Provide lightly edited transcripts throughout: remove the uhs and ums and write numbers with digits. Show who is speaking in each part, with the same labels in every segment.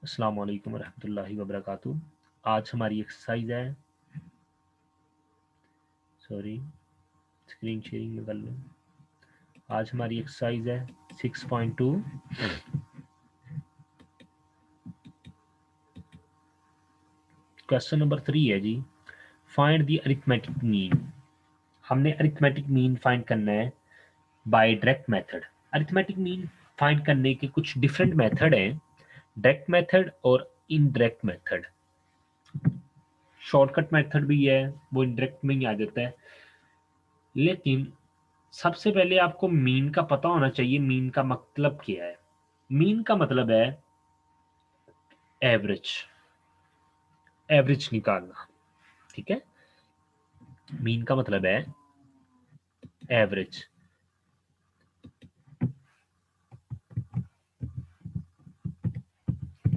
Speaker 1: अस्सलाम वालेकुम रहमतुल्लाहि व बरकातुहू। आज हमारी एक्सरसाइज है, सॉरी स्क्रीन शेयरिंग में कर लो। आज हमारी एक्सरसाइज है 6.2। क्वेश्चन नंबर 3 है जी, फाइंड द अरिथमेटिक मीन। हमने अरिथमेटिक मीन फाइंड करना है by direct method. Arithmetic mean find करने के कुछ डिफरेंट मेथड हैं, डायरेक्ट मेथड और इनडायरेक्ट मेथड। शॉर्टकट मेथड भी है, वो इनडायरेक्ट में ही आ जाता है, लेकिन सबसे पहले आपको मीन का पता होना चाहिए। मीन का मतलब क्या है? मीन का मतलब है एवरेज, एवरेज निकालना। ठीक है, मीन का मतलब है एवरेज।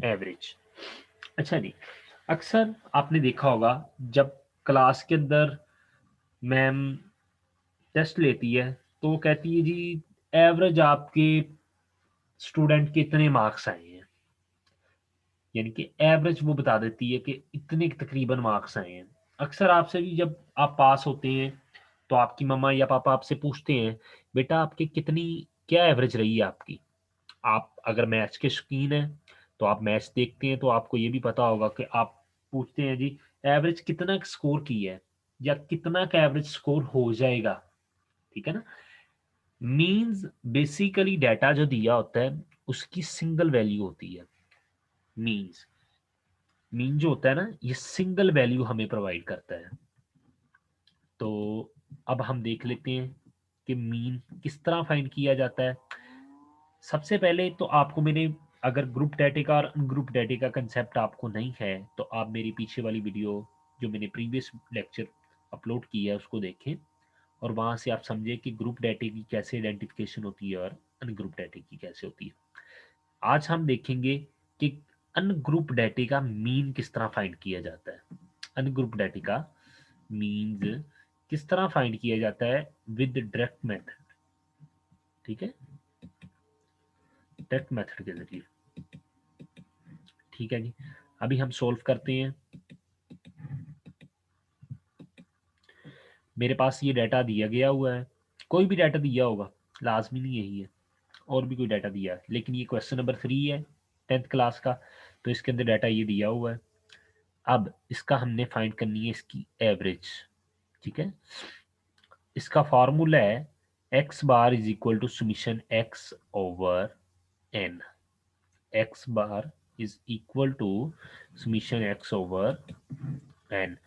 Speaker 1: एवरेज, अच्छा जी। अक्सर आपने देखा होगा जब क्लास के अंदर मैम टेस्ट लेती है तो वो कहती है जी एवरेज आपके स्टूडेंट के इतने मार्क्स आए हैं, यानी कि एवरेज वो बता देती है कि इतने तकरीबन मार्क्स आए हैं। अक्सर आपसे भी जब आप पास होते हैं तो आपकी मम्मा या पापा आपसे पूछते हैं बेटा आपके कितनी क्या एवरेज रही है आपकी। आप अगर मैथ्स के शौकीन हैं तो आप मैथ्स देखते हैं तो आपको ये भी पता होगा कि आप पूछते हैं जी एवरेज कितना स्कोर की है या कितना का एवरेज स्कोर हो जाएगा। ठीक है ना। मीन्स बेसिकली डाटा जो दिया होता है उसकी सिंगल वैल्यू होती है। मीन्स मीन जो होता है ना ये सिंगल वैल्यू हमें प्रोवाइड करता है। तो अब हम देख लेते हैं कि मीन किस तरह फाइंड किया जाता है। सबसे पहले तो आपको मैंने, अगर ग्रुप डाटे का और अनग्रुप डाटे का कंसेप्ट आपको नहीं है तो आप मेरी पीछे वाली वीडियो जो मैंने प्रीवियस लेक्चर अपलोड की है उसको देखें और वहां से आप समझें कि ग्रुप डाटे की कैसे आइडेंटिफिकेशन होती है और अनग्रुप डाटे की कैसे होती है। आज हम देखेंगे कि अनग्रुप डाटे का मीन किस तरह फाइंड किया जाता है। अनग्रुप डाटे का मीन्स किस तरह फाइंड किया जाता है विद डायरेक्ट मेथड। ठीक है, डायरेक्ट मेथड के जरिए। ठीक है जी, अभी हम सोल्व करते हैं। मेरे पास ये डाटा दिया गया हुआ है, कोई भी डाटा दिया होगा, लाजमी नहीं यही है, और भी कोई डाटा दिया है, लेकिन ये क्वेश्चन नंबर 3 है 10th क्लास का, तो इसके अंदर डाटा ये दिया हुआ है। अब इसका हमने फाइंड करनी है इसकी एवरेज। ठीक है, इसका फार्मूला है x bar is equal to summation x over n. X bar is equal to summation x over n.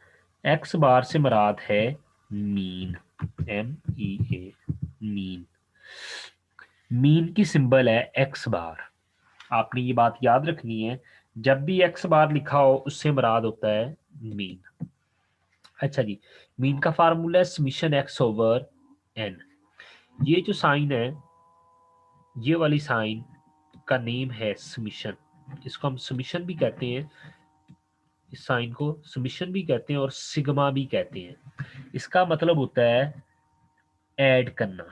Speaker 1: X bar से मुराद है mean, M E A, mean. Mean की सिंबल है एक्स बार। आपने ये बात याद रखनी है, जब भी एक्स बार लिखा हो उससे मुराद होता है मीन। अच्छा जी, मीन का फार्मूला है समीशन एक्स ओवर एन। ये जो साइन है, ये वाली साइन का नेम है समीशन। इसको हम समीशन भी कहते हैं, इस साइन को समीशन भी कहते हैं और सिग्मा भी कहते हैं। इसका मतलब होता है ऐड करना।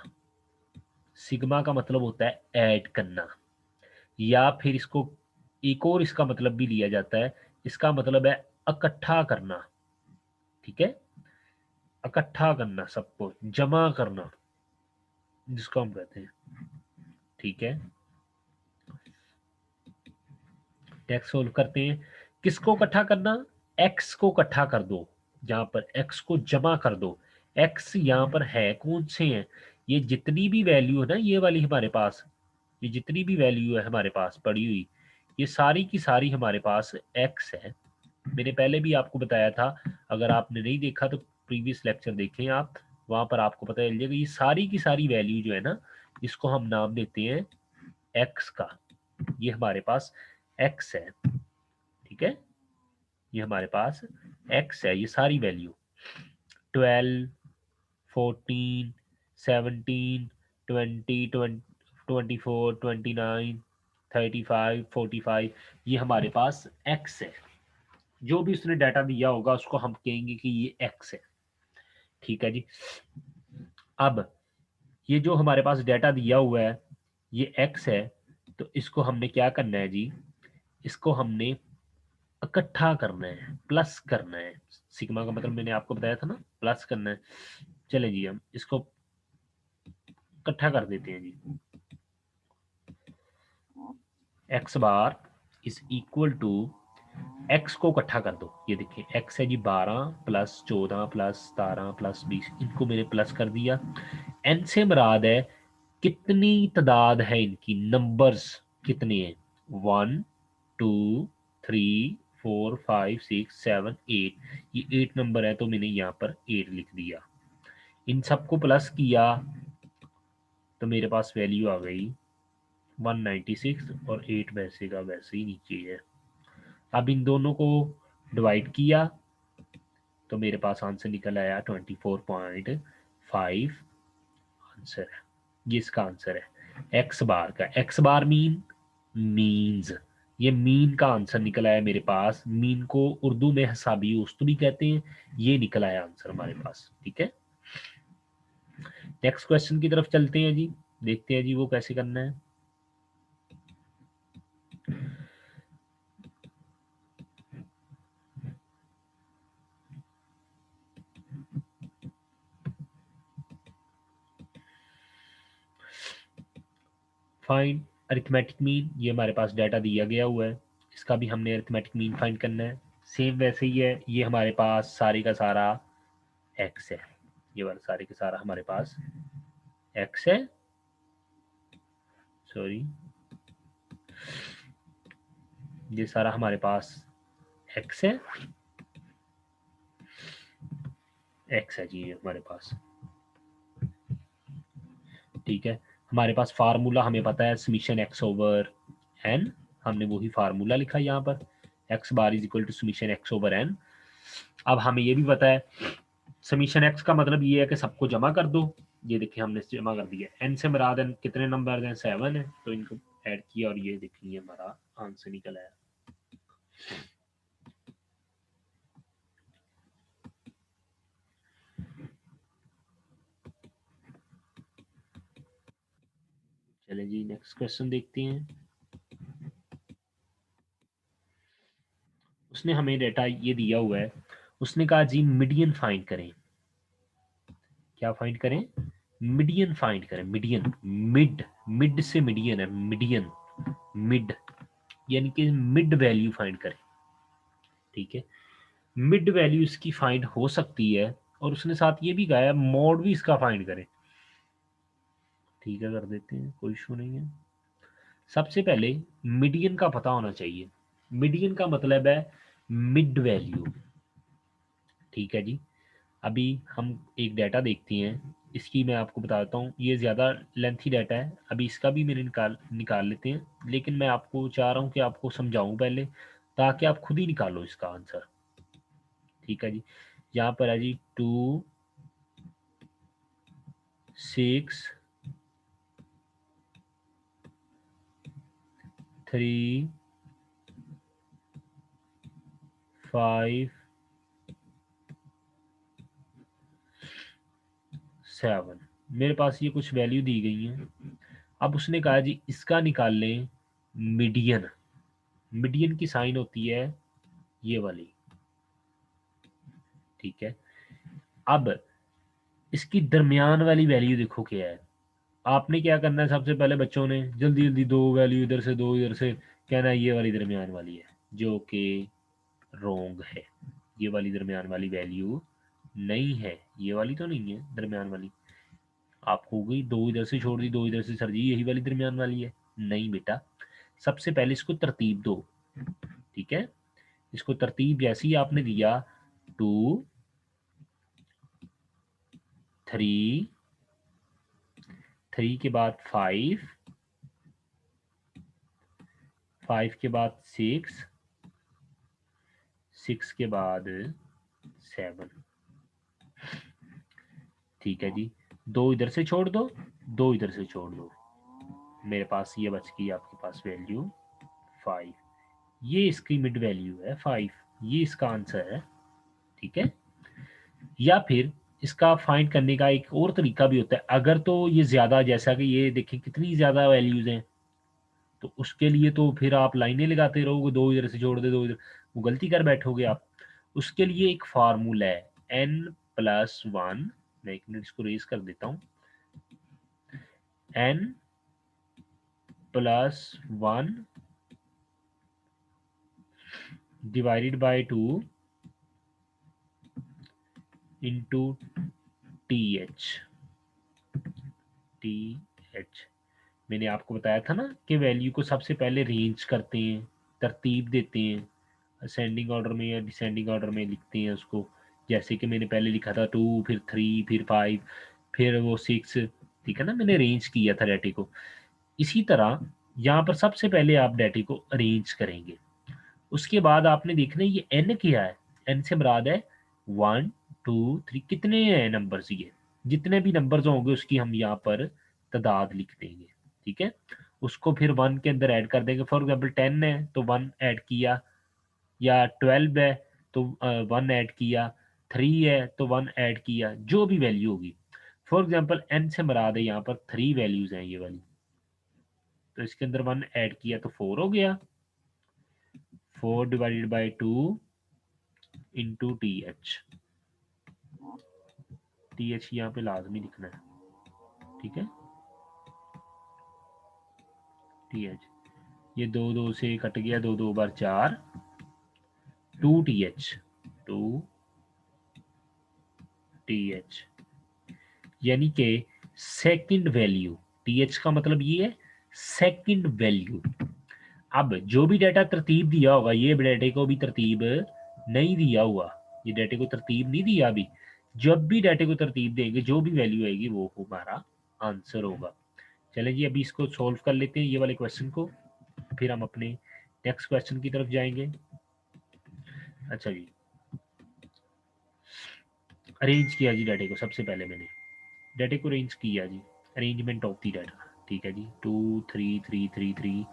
Speaker 1: सिग्मा का मतलब होता है ऐड करना, या फिर इसको एक और इसका मतलब भी लिया जाता है, इसका मतलब है इकट्ठा करना। ठीक है, इकट्ठा करना, सबको जमा करना, जिसको हम कहते हैं। ठीक है, टेक्स्ट सोल्व करते हैं। किसको इकट्ठा करना? एक्स को इकट्ठा कर दो, जहां पर एक्स को जमा कर दो। एक्स यहाँ पर है, कौन से हैं? ये जितनी भी वैल्यू है ना, ये वाली हमारे पास, ये जितनी भी वैल्यू है हमारे पास पड़ी हुई, ये सारी की सारी हमारे पास एक्स है। मैंने पहले भी आपको बताया था, अगर आपने नहीं देखा तो प्रीवियस लेक्चर देखें आप, वहां पर आपको पता चल जाएगा। ये सारी की सारी वैल्यू जो है ना, इसको हम नाम देते हैं एक्स का। ये हमारे पास एक्स है। ठीक है, ये हमारे पास एक्स है, ये सारी वैल्यू 12, 14, 17, 20, 24, 29, 35, 45, ये हमारे पास एक्स है। जो भी उसने डाटा दिया होगा उसको हम कहेंगे कि ये एक्स है। ठीक है जी। अब ये जो हमारे पास डाटा दिया हुआ है ये एक्स है, तो इसको हमने क्या करना है जी, इसको हमने इकट्ठा करना है, प्लस करना है। सिग्मा का मतलब मैंने आपको बताया था ना, प्लस करना है। चले जी हम इसको इकट्ठा कर देते हैं जी। X bar is equal to, x को इकट्ठा कर दो, ये देखिए एक्स है जी 12 प्लस 14 प्लस 17 प्लस 20, इनको मैंने प्लस कर दिया। एन से मुराद है कितनी तादाद है इनकी, नंबर्स कितने हैं, 1 2 3 4 5 6 7 8, ये 8 नंबर है तो मैंने यहाँ पर 8 लिख दिया। इन सबको प्लस किया तो मेरे पास वैल्यू आ गई 196 और 8 वैसे का वैसे ही नीचे है। अब इन दोनों को डिवाइड किया तो मेरे पास आंसर निकल आया 24.5 आंसर है। ये इसका आंसर है एक्स बार का। एक्स बार मीन्स, ये मीन का आंसर निकल आया मेरे पास। मीन को उर्दू में हिसाबी औसत भी कहते हैं। ये निकल आया आंसर हमारे पास, ठीक है। नेक्स्ट क्वेश्चन की तरफ चलते हैं जी, देखते हैं जी वो कैसे करना है। फाइंड अरिथमेटिक मीन, ये हमारे पास डाटा दिया गया हुआ है, इसका भी हमने अरिथमेटिक मीन फाइंड करना है। सेम वैसे ही है, ये हमारे पास सारे का सारा एक्स है, ये वाला सारे का सारा हमारे पास एक्स है, सॉरी ये सारा हमारे पास एक्स है, एक्स है जी ये हमारे पास, ठीक है। हमारे पास फार्मूला हमें पता है समीशन एक्स ओवर एन, हमने वही फार्मूला लिखा यहाँ पर, x bar is equal to summation x over n. अब हमें ये भी पता है समीशन एक्स का मतलब ये है कि सबको जमा कर दो, ये देखिए हमने जमा कर दिया। एन से मुराद एन कितने नंबर हैं, 7 है, तो इनको ऐड किया और ये देखिए हमारा आंसर निकल आया। चले जी नेक्स्ट क्वेश्चन देखते हैं। उसने हमें डेटा ये दिया हुआ है, उसने कहा जी मीडियन फाइंड करें। क्या फाइंड करें, मीडियन फाइंड करें। मीडियन, मिड, मिड से मीडियन है, मीडियन, मिड यानी कि मिड वैल्यू फाइंड करें, ठीक है। मिड वैल्यू इसकी फाइंड हो सकती है और उसने साथ ये भी कहा है मॉड भी इसका फाइंड करें, ठीक है कर देते हैं, कोई इशू नहीं है। सबसे पहले मीडियन का पता होना चाहिए। मीडियन का मतलब है मिड वैल्यू, ठीक है जी। अभी हम एक डाटा देखते हैं, इसकी मैं आपको बता देता हूँ, ये ज़्यादा लेंथी डाटा है, अभी इसका भी मेरे निकाल लेते हैं, लेकिन मैं आपको चाह रहा हूँ कि आपको समझाऊँ पहले ताकि आप खुद ही निकालो इसका आंसर, ठीक है जी। यहाँ पर है जी 2 6 3 5 7, मेरे पास ये कुछ वैल्यू दी गई हैं। अब उसने कहा जी इसका निकाल लें मीडियन। मीडियन की साइन होती है ये वाली, ठीक है। अब इसकी दरमियान वाली वैल्यू देखो क्या है। आपने क्या करना है, सबसे पहले बच्चों ने जल्दी जल्दी दो वैल्यू इधर से दो इधर से, कहना है ये वाली दरमियान वाली है, जो कि रोंग है। ये वाली दरमियान वाली वैल्यू नहीं है, ये वाली तो नहीं है दरमियान वाली। आप हो गई दो इधर से छोड़ दी, दो इधर से, सर जी यही वाली दरमियान वाली है, नहीं बेटा। सबसे पहले इसको तरतीब दो, ठीक है। इसको तरतीब जैसे ही आपने दिया 2 3, 3 के बाद 5, 5 के बाद 6, 6 के बाद 7, ठीक है जी। दो इधर से छोड़ दो, दो इधर से छोड़ दो, मेरे पास ये बच गई आपके पास वैल्यू 5। ये इसकी मिड वैल्यू है 5, ये इसका आंसर है, ठीक है। या फिर इसका फाइंड करने का एक और तरीका भी होता है, अगर तो ये ज्यादा, जैसा कि ये देखिए कितनी ज्यादा वैल्यूज हैं, तो उसके लिए तो फिर आप लाइनें लगाते रहोगे, 2 इधर से जोड़ दे 2 इधर, वो गलती कर बैठोगे आप। उसके लिए एक फार्मूला है n+1, मैं 1 मिनट इसको रेज कर देता हूँ, n+1 divided by 2 into th। मैंने आपको बताया था ना कि वैल्यू को सबसे पहले रेंज करते हैं, तरतीब देते हैं, असेंडिंग ऑर्डर में या डिसेंडिंग ऑर्डर में लिखते हैं उसको। जैसे कि मैंने पहले लिखा था 2, फिर 3, फिर 5, फिर वो 6, ठीक है ना, मैंने अरेंज किया था डाटे को। इसी तरह यहाँ पर सबसे पहले आप डाटे को अरेंज करेंगे। उसके बाद आपने देखना है ये n क्या है। n से मुराद है 1 2 3, कितने हैं नंबर्स, ये जितने भी नंबर्स होंगे उसकी हम यहाँ पर तादाद लिख देंगे, ठीक है। उसको फिर 1 के अंदर ऐड कर देंगे। फॉर एग्जांपल 10 है तो 1 ऐड किया, या 12 है तो 1 ऐड किया, 3 है तो 1 ऐड किया, जो भी वैल्यू होगी। फॉर एग्जांपल n से मुराद है यहाँ पर 3 वैल्यूज हैं ये वाली, तो इसके अंदर 1 ऐड किया तो 4 हो गया। 4 डिवाइडेड बाई 2 इंटू th यहाँ पे लाजमी लिखना है, ठीक है। th ये 2 से कट गया, 2 बार 4, 2th 2th, यानी कि सेकंड वैल्यू। th का मतलब ये है सेकंड वैल्यू। अब जो भी डाटा तरतीब दिया होगा, ये डाटे को भी तरतीब नहीं दिया हुआ, ये डाटे को तरतीब नहीं दिया अभी। जब भी डाटे को तरतीब देंगे जो भी वैल्यू आएगी वो हमारा आंसर होगा। चलें जी, अभी इसको सॉल्व कर लेते हैं ये वाले क्वेश्चन को, फिर हम अपने नेक्स्ट क्वेश्चन की तरफ जाएंगे। अच्छा जी, अरेंज किया जी डाटे को। सबसे पहले मैंने डाटे को अरेंज किया जी, अरेंजमेंट ऑफ दी डाटा, ठीक है जी। 2 3 3 3 3,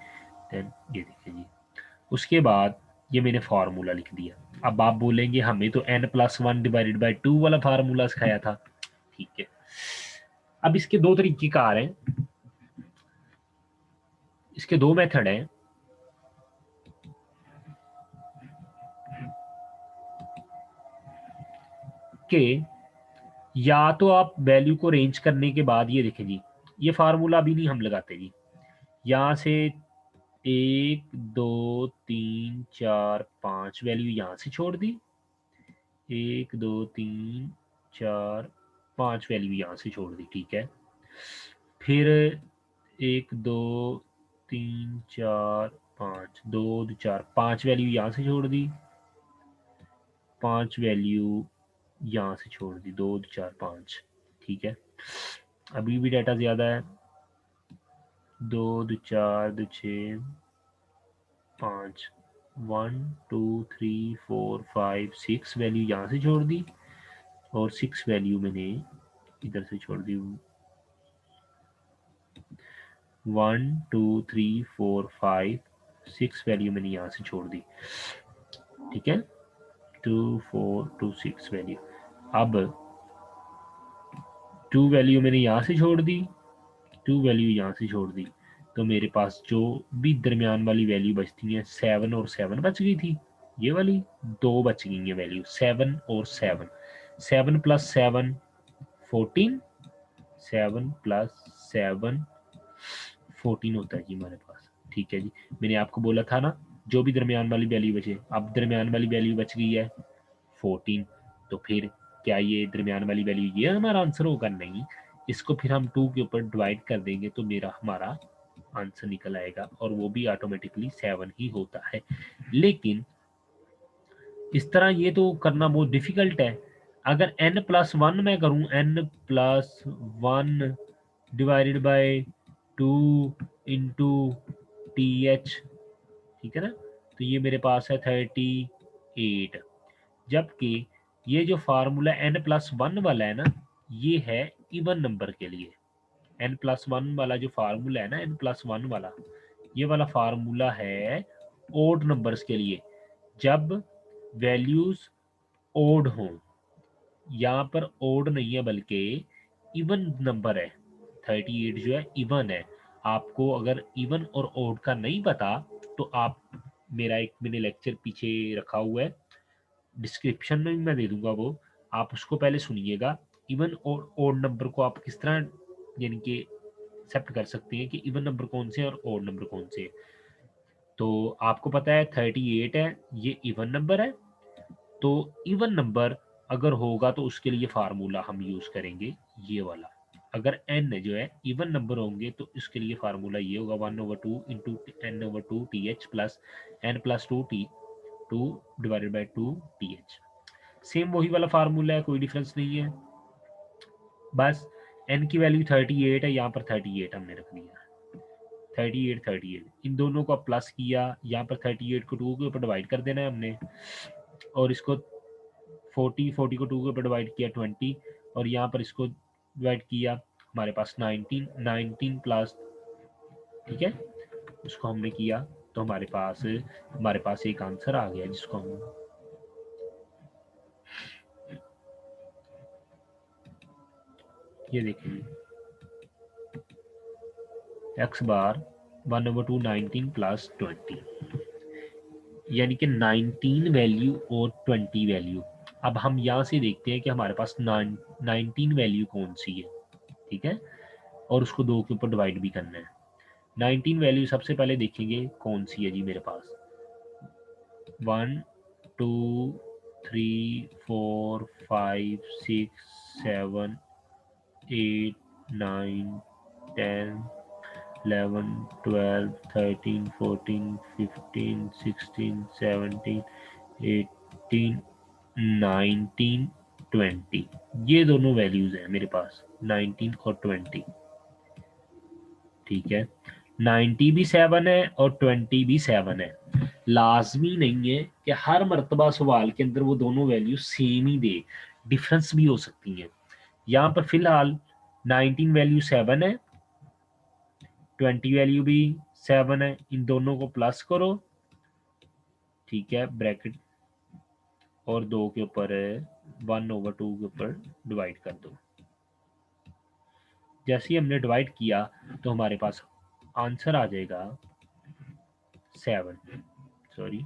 Speaker 1: देन ये देखिए जी। उसके बाद ये मैंने फार्मूला लिख दिया। अब आप बोलेंगे हमें तो n+1 डिवाइडेड बाई 2 वाला फार्मूला सिखाया था, ठीक है। अब इसके दो तरीके कार हैं, इसके दो मेथड हैं कि या तो आप वैल्यू को रेंज करने के बाद, ये देखें जी, ये फार्मूला अभी नहीं हम लगाते जी, यहाँ से 1 2 3 4 5 वैल्यू यहाँ से छोड़ दी, 1 2 3 4 5 वैल्यू यहाँ से छोड़ दी, ठीक है। फिर 1 2 3 4 5, 2 4 5 वैल्यू यहाँ से छोड़ दी, 5 वैल्यू यहाँ से छोड़ दी, 2 4 5, ठीक है। अभी भी डाटा ज़्यादा है, 2 2 4 2 6 5, 1 2 3 4 5 6 वैल्यू यहाँ से छोड़ दी, और 6 वैल्यू मैंने इधर से छोड़ दी। 1 2 3 4 5 6 वैल्यू मैंने यहाँ से छोड़ दी, ठीक है। 2 4 2 6 वैल्यू। अब 2 वैल्यू मैंने यहाँ से छोड़ दी, 2 वैल्यू यहाँ से छोड़ दी, तो मेरे पास जो भी दरमियान वाली वैल्यू बचती है 7 और 7 बच गई थी, ये वाली 2 बच गई है वैल्यू, 7 और 7, 7 + 7 14, 7 + 7 14 होता है जी हमारे पास, ठीक है जी। मैंने आपको बोला था ना जो भी दरमियान वाली वैल्यू बचे, अब दरमियान वाली वैल्यू बच गई है 14, तो फिर क्या ये दरमियान वाली वैल्यू ये हमारा आंसर होगा? नहीं, इसको फिर हम 2 के ऊपर डिवाइड कर देंगे तो हमारा आंसर निकल आएगा, और वो भी ऑटोमेटिकली 7 ही होता है। लेकिन इस तरह ये तो करना बहुत डिफिकल्ट है। अगर n+1 मैं करूं, n+1 divided by 2 into th, ठीक है ना, तो ये मेरे पास है 38। जबकि ये जो फार्मूला n+1 वाला है ना, ये है इवन नंबर के लिए। n+1 वाला जो फार्मूला है ना, n+1 वाला, ये वाला फार्मूला है ओड नंबर्स के लिए, जब वैल्यूज ओड हों। यहाँ पर ओड नहीं है बल्कि इवन नंबर है, 38 जो है इवन है। आपको अगर इवन और ओड का नहीं पता तो आप मैंने लेक्चर पीछे रखा हुआ है, डिस्क्रिप्शन में मैं दे दूंगा, वो आप उसको पहले सुनिएगा। इवन और ओड नंबर को आप किस तरह यानी कि एक्सेप्ट कर सकते हैं कि इवन नंबर कौन से हैं और ओड नंबर कौन से हैं। तो आपको पता है 38 है, ये इवन नंबर है। तो इवन नंबर अगर होगा तो उसके लिए फार्मूला हम यूज करेंगे ये वाला। अगर n जो है इवन नंबर होंगे तो इसके लिए फार्मूला ये होगा 1/2 into n/2 th plus n+2 divided by 2 th। Same वही वाला फार्मूला है, कोई डिफरेंस नहीं है। बस n की वैल्यू 38 है, यहाँ पर 38 हमने रख दिया। 38 इन दोनों को प्लस किया, यहाँ पर 38 को 2 के ऊपर डिवाइड कर देना है हमने, और इसको 40 को 2 के ऊपर डिवाइड किया 20, और यहाँ पर इसको डिवाइड किया, हमारे पास 19 प्लस, ठीक है, उसको हमने किया तो हमारे पास एक आंसर आ गया जिसको हम ये देखेंगे x बार 1/2 19 प्लस 20, यानी कि 19 वैल्यू और 20 वैल्यू। अब हम यहाँ से देखते हैं कि हमारे पास 19 वैल्यू कौन सी है, ठीक है, और उसको 2 के ऊपर डिवाइड भी करना है। 19 वैल्यू सबसे पहले देखेंगे कौन सी है जी मेरे पास। 1 2 3 4 5 6 7 8 9 10 11 12 13 14 15 16 17 18 19 20, ये दोनों वैल्यूज हैं मेरे पास, 19 और 20, ठीक है। 90 भी 7 है और 20 भी 7 है। लाजमी नहीं है कि हर मर्तबा सवाल के अंदर वो दोनों वैल्यू सेम ही दे, डिफरेंस भी हो सकती हैं। यहाँ पर फिलहाल 19 वैल्यू 7 है, 20 वैल्यू भी 7 है, इन दोनों को प्लस करो, ठीक है, ब्रैकेट, और 2 के ऊपर 1/2 के ऊपर डिवाइड कर दो। जैसे ही हमने डिवाइड किया तो हमारे पास आंसर आ जाएगा 7, सॉरी,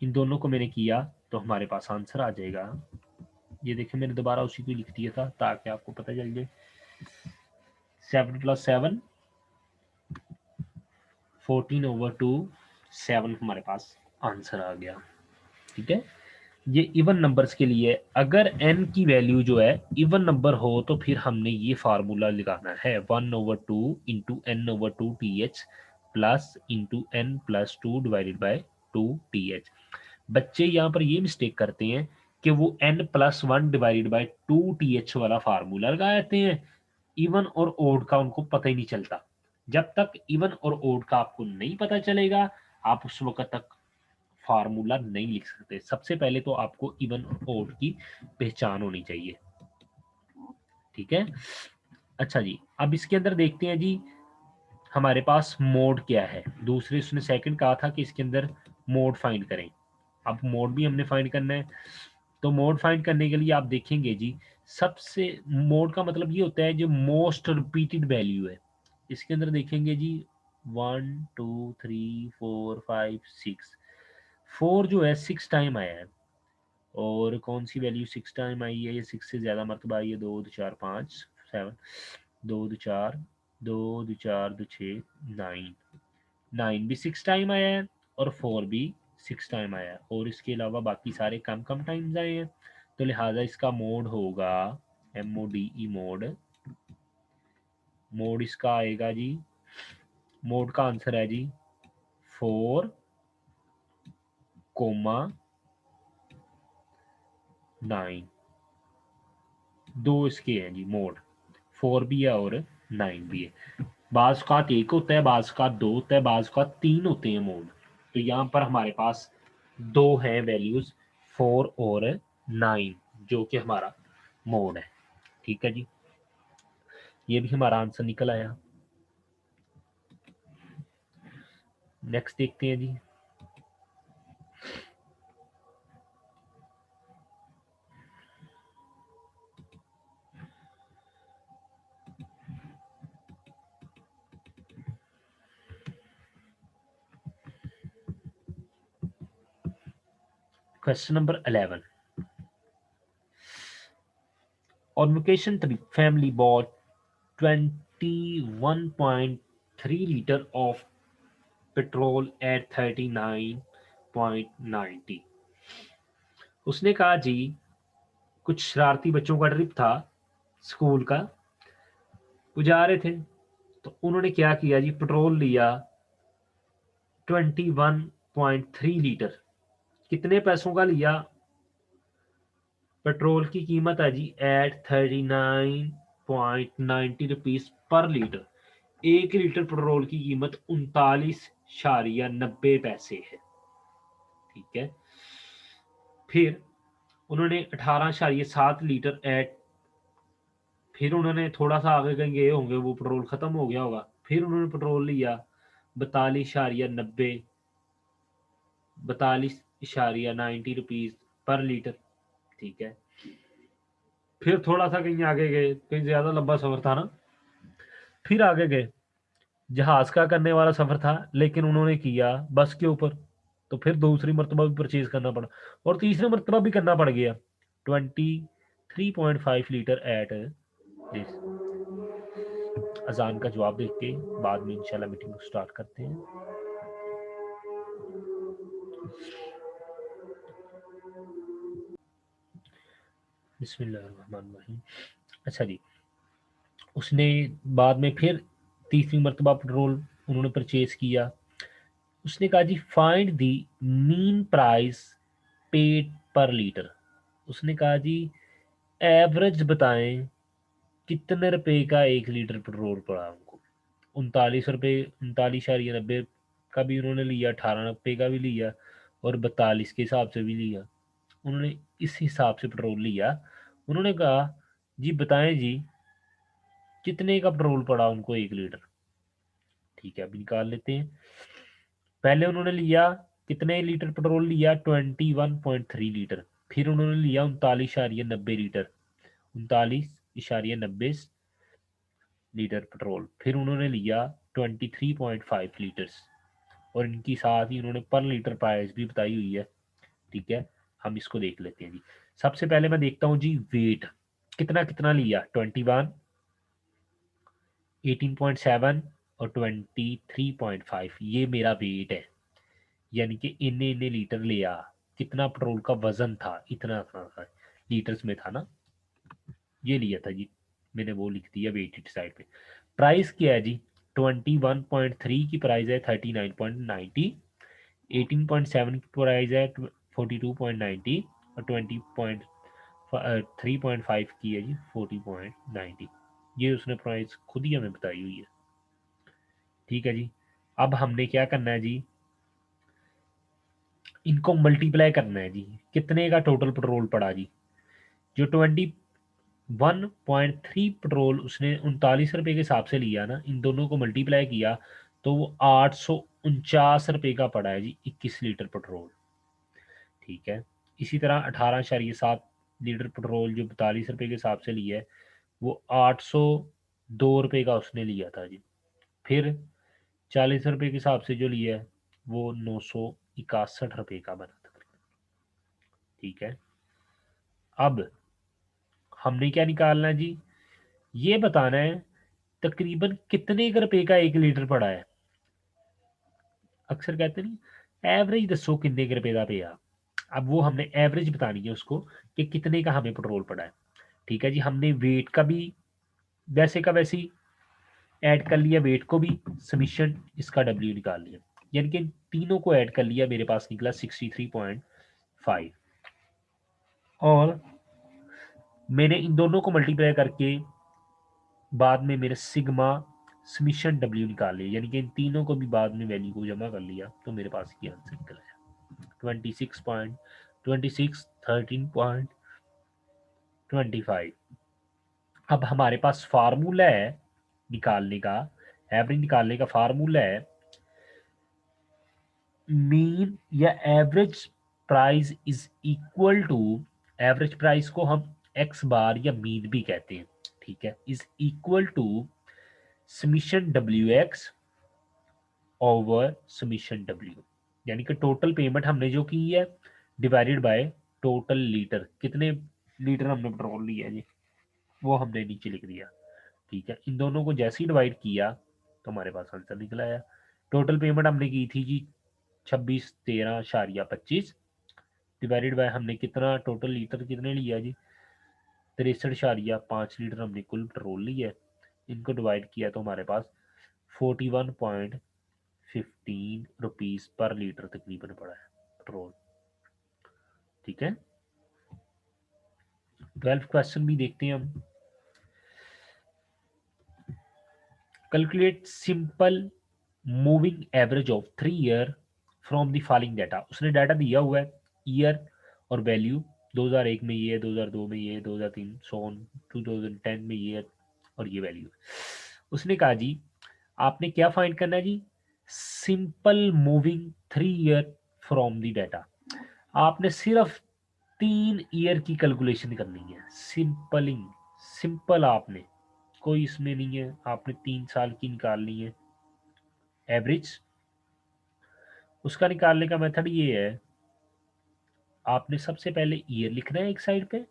Speaker 1: इन दोनों को मैंने किया तो हमारे पास आंसर आ जाएगा, ये देखिए मैंने दोबारा उसी को लिख दिया था ताकि आपको पता चल जाए। 7 + 7 14/2, 7 हमारे पास आंसर आ गया, ठीक है। ये इवन नंबर्स के लिए, अगर n की वैल्यू जो है इवन नंबर हो तो फिर हमने ये फार्मूला लगाना है 1/2 into n/2 th plus into n+2 divided by 2 th। बच्चे यहाँ पर ये मिस्टेक करते हैं कि वो n+1 डिवाइडेड बाय 2 th वाला फार्मूला लगा देते हैं, इवन और ओड का उनको पता ही नहीं चलता। जब तक इवन और ओड का आपको नहीं पता चलेगा आप उस वक्त तक फार्मूला नहीं लिख सकते। सबसे पहले तो आपको इवन और ओड की पहचान होनी चाहिए, ठीक है। अच्छा जी, अब इसके अंदर देखते हैं जी हमारे पास मोड क्या है। दूसरे उसने सेकंड कहा था कि इसके अंदर मोड फाइंड करें, अब मोड भी हमने फाइंड करना है। तो मोड फाइंड करने के लिए आप देखेंगे जी, सबसे मोड का मतलब ये होता है जो मोस्ट रिपीटेड वैल्यू है। इसके अंदर देखेंगे जी 1 2 3 4 5 6, 4 जो है 6 टाइम आया है, और कौन सी वैल्यू 6 टाइम आई है, ये 6 से ज़्यादा मरतबा आई है, 2 2 4 5 7, 2 2 4 2 2 4 2 6 9, 9 भी 6 टाइम आया है और 4 भी 6 टाइम आया है, और इसके अलावा बाकी सारे कम कम टाइम्स आए हैं। तो लिहाजा इसका मोड होगा MODE मोड। मोड इसका आएगा जी, मोड का आंसर है जी 4, 9, दो इसके हैं जी मोड, 4 भी है और 9 भी है। बाज का 1 होता है, बाज का 2 होता है, बाज का 3 होते हैं मोड। तो यहाँ पर हमारे पास 2 हैं वैल्यूज 4 और 9 जो कि हमारा मोड है, ठीक है जी। ये भी हमारा आंसर निकल आया। नेक्स्ट देखते हैं जी। Question number 11. On vacation trip, family bought 21.3 liter of petrol at 39.90. उसने कहा जी कुछ शरारती बच्चों का ट्रिप था स्कूल का, वो जा रहे थे तो उन्होंने क्या किया जी, पेट्रोल लिया 21.3 लीटर। कितने पैसों का लिया? पेट्रोल की कीमत है जी at 39.90 rupees per litre. 1 litre petrol की कीमत 39.90 है। ठीक है, फिर उन्होंने 18.7 लीटर एट, फिर उन्होंने थोड़ा सा आगे कहीं गए होंगे, वो पेट्रोल खत्म हो गया होगा, फिर उन्होंने पेट्रोल लिया 42.90 रुपीज पर लीटर। ठीक है, फिर थोड़ा सा कहीं आगे गए, कहीं ज्यादा लंबा सफर था ना, फिर आगे गए, जहाज का करने वाला सफर था लेकिन उन्होंने किया बस के ऊपर, तो फिर दूसरी मरतबा भी परचेज करना पड़ा और तीसरी मरतबा भी करना पड़ गया 23.5 लीटर एट दिस। अजान का जवाब देख के बाद में इंशाल्लाह मीटिंग को स्टार्ट करते हैं। बिस्मिल्लाहिर्रहमानिर्रहीम। अच्छा जी, उसने बाद में फिर तीसरी मरतबा पेट्रोल उन्होंने परचेज किया। उसने कहा जी find the mean price paid per litre. उसने कहा जी एवरेज बताएं कितने रुपए का 1 लीटर पेट्रोल पड़ा उनको। 39 रुपये, 39.90 का भी उन्होंने लिया, 18 रुपये का भी लिया और 42 के हिसाब से भी लिया। उन्होंने इस हिसाब से पेट्रोल लिया। उन्होंने कहा जी बताएं जी कितने का पेट्रोल पड़ा उनको 1 लीटर। ठीक है, अभी निकाल लेते हैं। पहले उन्होंने लिया कितने लीटर पेट्रोल लिया? 21.3 लीटर। फिर उन्होंने लिया 39.90 लीटर, 39.90 लीटर पेट्रोल। फिर उन्होंने लिया 23.5 लीटर्स और इनकी साथ ही उन्होंने पर लीटर प्राइस भी बताई हुई है। ठीक है, हम इसको देख लेते हैं जी। सबसे पहले मैं देखता हूँ जी वेट कितना कितना लिया। 21, 18.7 और 23.5 ये मेरा वेट है, यानी कि इन्ने इन्ने लीटर लिया। कितना पेट्रोल का वजन था, इतना इतना था, लीटर्स में था ना, ये लिया था जी मैंने, वो लिख दिया वेट इट साइड पे। प्राइस क्या है जी? 21.3 की प्राइस है 39.90, 18.7 की प्राइस है 42.90 और 3.5 की है जी 40.90। ये उसने प्राइस खुद ही हमें बताई हुई है। ठीक है जी, अब हमने क्या करना है जी, इनको मल्टीप्लाई करना है जी। कितने का टोटल पेट्रोल पड़ा जी? जो 21.3 पेट्रोल उसने 39 रुपये के हिसाब से लिया ना, इन दोनों को मल्टीप्लाई किया तो वो 849 रुपये का पड़ा है जी 21 लीटर पेट्रोल। ठीक है, इसी तरह 18.7 लीटर पेट्रोल जो 42 रुपये के हिसाब से लिया है वो 802 रुपये का उसने लिया था जी। फिर 40 रुपये के हिसाब से जो लिया है वो 961 रुपये का बना था। ठीक है, अब हमने क्या निकालना है जी, ये बताना है तकरीबन कितने रुपए का 1 लीटर पड़ा है। अक्सर कहते नहीं एवरेज दसो कितने रुपए का पिया। अब वो हमने एवरेज बतानी है उसको कि कितने का हमें पेट्रोल पड़ा है। ठीक है जी, हमने वेट का भी वैसे का वैसे ही ऐड कर लिया, वेट को भी, समीशन इसका डब्ल्यू निकाल लिया, यानी कि तीनों को ऐड कर लिया, मेरे पास निकला 63.5। और मैंने इन दोनों को मल्टीप्लाई करके बाद में मेरे सिग्मा समीशन डब्ल्यू निकाल लिया, यानी कि इन तीनों को भी बाद में वैल्यू को जमा कर लिया तो मेरे पास ये आंसर निकल आया 26.26 13.25। अब हमारे पास फार्मूला है निकालने का, एवरेज निकालने का फार्मूला है मीन या average price is equal to, average price को हम एक्स बार या मीन भी कहते हैं। ठीक है, is equal to summation W X over summation W, यानी कि टोटल पेमेंट हमने जो की है डिवाइडेड बाय टोटल लीटर, कितने लीटर हमने पेट्रोल लिया जी, वो हमने नीचे लिख दिया। ठीक है, इन दोनों को जैसे ही डिवाइड किया तो हमारे पास आंसर निकल आया। टोटल पेमेंट हमने की थी जी 2613.25 डिवाइडेड बाय हमने कितना टोटल लीटर कितने लिया जी 63.5 लीटर हमने कुल पेट्रोल लिया है। इनको डिवाइड किया तो हमारे पास 41.15 रुपीज पर लीटर तकरीबन पड़ा है पेट्रोल। ठीक है, 12th क्वेश्चन भी देखते हैं हम। Calculate simple moving average of 3 year from the following data. उसने डाटा दिया हुआ है ईयर और वैल्यू, 2001 में ये है, 2002 में ये है, 2003 सोन 2010 में ये है और ये वैल्यू। उसने कहा जी आपने क्या फाइंड करना है जी, simple moving 3 year from the data. आपने सिर्फ 3 ईयर की कैलकुलेशन करनी है, सिंपलिंग, सिंपल आपने, कोई इसमें नहीं है, आपने 3 साल की निकालनी है एवरेज। उसका निकालने का मेथड ये है, आपने सबसे पहले ईयर लिखना है एक साइड पे,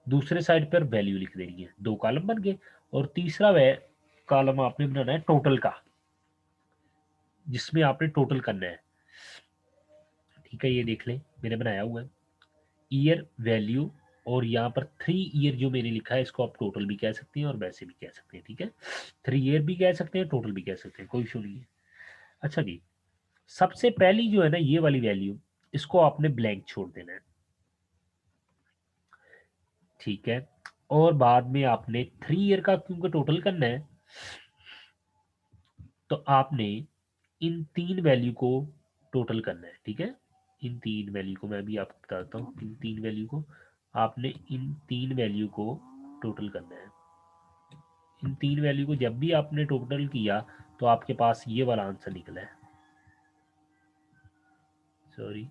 Speaker 1: दूसरे साइड पर वैल्यू लिख देनी है, 2 कॉलम बन गए, और तीसरा वह कॉलम आपने बनाना है टोटल का, जिसमें आपने टोटल करना है। ठीक है, ये देख लें मैंने बनाया हुआ है ईयर वैल्यू, और यहाँ पर 3 ईयर जो मैंने लिखा है इसको आप टोटल भी कह सकते हैं और वैसे भी कह सकते हैं। ठीक है, 3 ईयर भी कह सकते हैं, टोटल भी कह सकते हैं, कोई इशू नहीं है। अच्छा जी, सबसे पहली जो है ना ये वाली वैल्यू, इसको आपने ब्लैंक छोड़ देना है। ठीक है, और बाद में आपने 3 ईयर का क्योंकि टोटल करना है, तो आपने इन 3 वैल्यू को टोटल करना है। ठीक है, इन 3 वैल्यू को मैं भी आपको बताता हूँ, इन 3 वैल्यू को आपने इन 3 वैल्यू को टोटल करना है। इन 3 वैल्यू को जब भी आपने टोटल किया तो आपके पास ये वाला आंसर निकला है, सॉरी,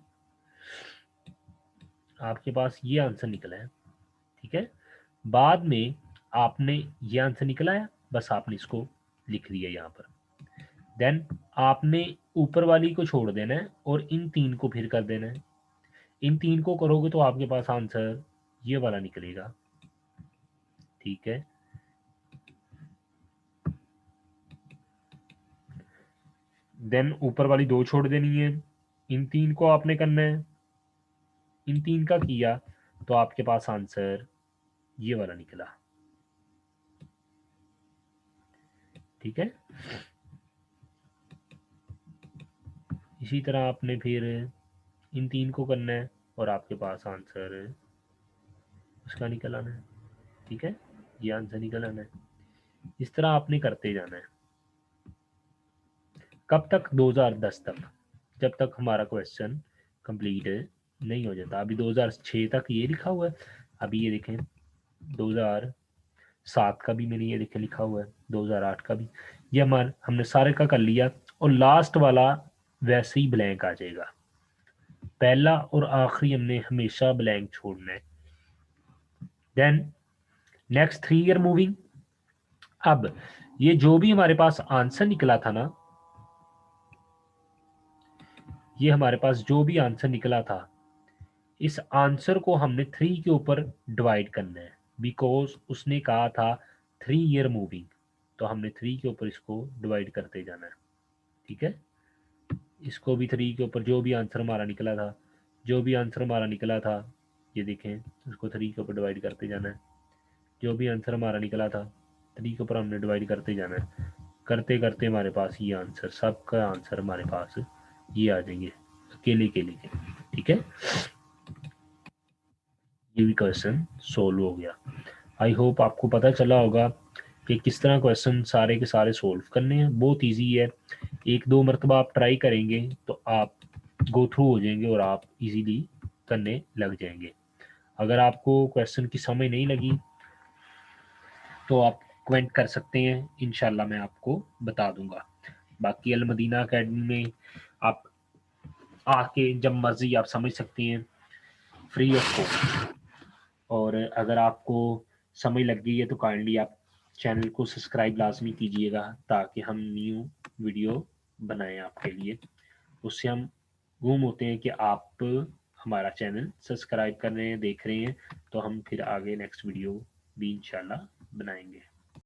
Speaker 1: आपके पास ये आंसर निकला है। ठीक है, बाद में आपने ये आंसर निकला है, बस आपने इसको लिख दिया यहाँ पर। देन आपने ऊपर वाली को छोड़ देना है और इन 3 को फिर कर देना है। इन 3 को करोगे तो आपके पास आंसर ये वाला निकलेगा। ठीक है, देन ऊपर वाली 2 छोड़ देनी है, इन 3 को आपने करना है, इन 3 का किया तो आपके पास आंसर ये वाला निकला। ठीक है, इसी तरह आपने फिर इन 3 को करना है और आपके पास आंसर उसका निकल आना है। ठीक है, ये आंसर निकल आना है। इस तरह आपने करते जाना है। कब तक, 2010 तक, जब तक हमारा क्वेश्चन कंप्लीट नहीं हो जाता। अभी 2006 तक ये लिखा हुआ है, अभी ये देखें 2007 का भी मैंने ये देखे लिखा हुआ है, 2008 का भी, ये हमने सारे का कर लिया, और लास्ट वाला वैसे ही ब्लैंक आ जाएगा। पहला और आखिरी हमने हमेशा ब्लैंक छोड़ना है। Then next 3 year moving. अब ये जो भी हमारे पास आंसर निकला था ना, ये हमारे पास जो भी आंसर निकला था, इस आंसर को हमने 3 के ऊपर डिवाइड करना है, बिकॉज उसने कहा था 3 ईयर मूविंग, तो हमने 3 के ऊपर इसको डिवाइड करते जाना है। ठीक है, इसको भी 3 के ऊपर जो भी आंसर हमारा निकला था, जो भी आंसर हमारा निकला था, ये देखें, उसको 3 के ऊपर डिवाइड करते जाना है। जो भी आंसर हमारा निकला था 3 के ऊपर हमने डिवाइड करते जाना है। करते करते हमारे पास ये आंसर, सबका आंसर हमारे पास ये आ जाएंगे अकेले अकेले के। ठीक है, ये भी क्वेश्चन सोल्व हो गया। आई होप आपको पता चला होगा कि किस तरह क्वेश्चन सारे के सारे सोल्व करने हैं। बहुत इजी है, 1-2 मरतबा आप ट्राई करेंगे तो आप गो थ्रू हो जाएंगे और आप इजीली करने लग जाएंगे। अगर आपको क्वेश्चन की समझ नहीं लगी तो आप कमेंट कर सकते हैं, इंशाल्लाह मैं आपको बता दूंगा। बाकी अल मदीना अकेडमी में आप आके जब मर्जी आप समझ सकते हैं, फ्री ऑफ कॉस्ट। और अगर आपको समझ लग गई है तो काइंडली आप चैनल को सब्सक्राइब लाजमी कीजिएगा, ताकि हम न्यू वीडियो बनाएं आपके लिए। उससे हम गुम होते हैं कि आप हमारा चैनल सब्सक्राइब कर रहे हैं, देख रहे हैं, तो हम फिर आगे नेक्स्ट वीडियो भी इंशाल्लाह बनाएंगे।